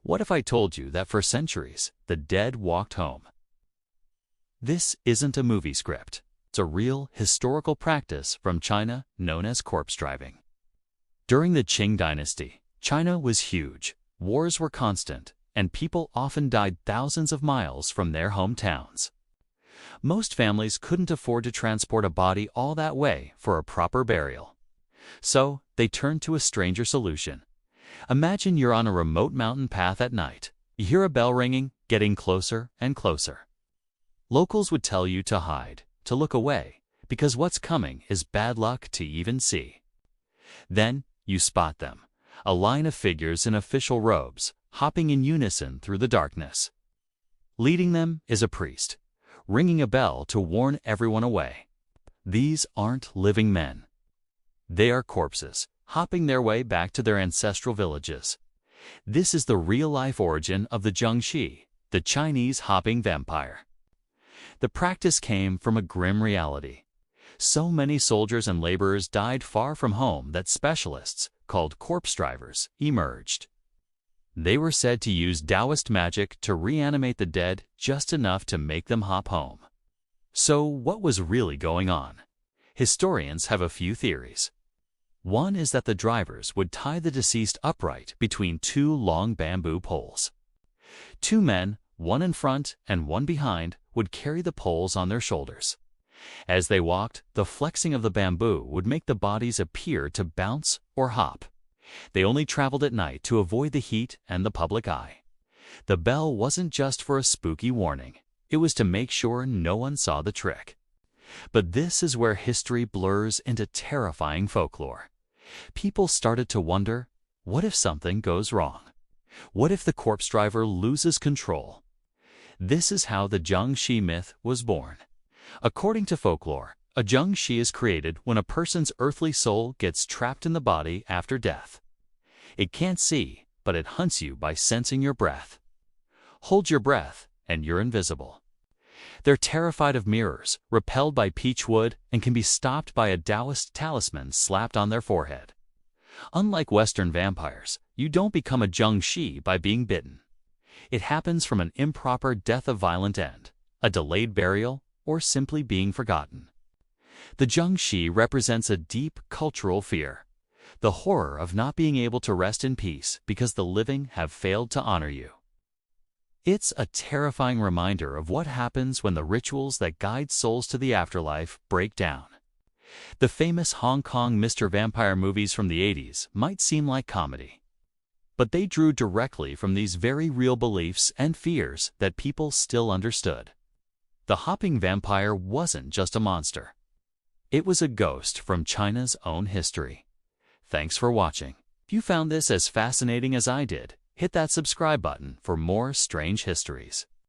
What if I told you that for centuries, the dead walked home? This isn't a movie script. It's a real historical practice from China known as corpse driving. During the Qing dynasty, China was huge, wars were constant, and people often died thousands of miles from their hometowns. Most families couldn't afford to transport a body all that way for a proper burial. So they turned to a stranger solution. Imagine you're on a remote mountain path at night. You hear a bell ringing, getting closer and closer. Locals would tell you to hide, to look away, because what's coming is bad luck to even see. Then you spot them, a line of figures in official robes, hopping in unison through the darkness. Leading them is a priest, ringing a bell to warn everyone away. These aren't living men. They are corpses, hopping their way back to their ancestral villages. This is the real-life origin of the Jiangshi, the Chinese hopping vampire. The practice came from a grim reality. So many soldiers and laborers died far from home that specialists, called corpse drivers, emerged. They were said to use Taoist magic to reanimate the dead just enough to make them hop home. So what was really going on? Historians have a few theories. One is that the drivers would tie the deceased upright between two long bamboo poles. Two men, one in front and one behind, would carry the poles on their shoulders. As they walked, the flexing of the bamboo would make the bodies appear to bounce or hop. They only traveled at night to avoid the heat and the public eye. The bell wasn't just for a spooky warning. It was to make sure no one saw the trick. But this is where history blurs into terrifying folklore. People started to wonder, what if something goes wrong? What if the corpse driver loses control? This is how the Jiangshi myth was born. According to folklore, a Jiangshi is created when a person's earthly soul gets trapped in the body after death. It can't see, but it hunts you by sensing your breath. Hold your breath, and you're invisible. They're terrified of mirrors, repelled by peach wood, and can be stopped by a Taoist talisman slapped on their forehead. Unlike Western vampires, you don't become a Jiangshi by being bitten. It happens from an improper death of violent end, a delayed burial, or simply being forgotten. The Jiangshi represents a deep cultural fear, the horror of not being able to rest in peace because the living have failed to honor you. It's a terrifying reminder of what happens when the rituals that guide souls to the afterlife break down. The famous Hong Kong Mr. Vampire movies from the 80s might seem like comedy, but they drew directly from these very real beliefs and fears that people still understood. The hopping vampire wasn't just a monster. It was a ghost from China's own history. Thanks for watching. If you found this as fascinating as I did, hit that subscribe button for more strange histories.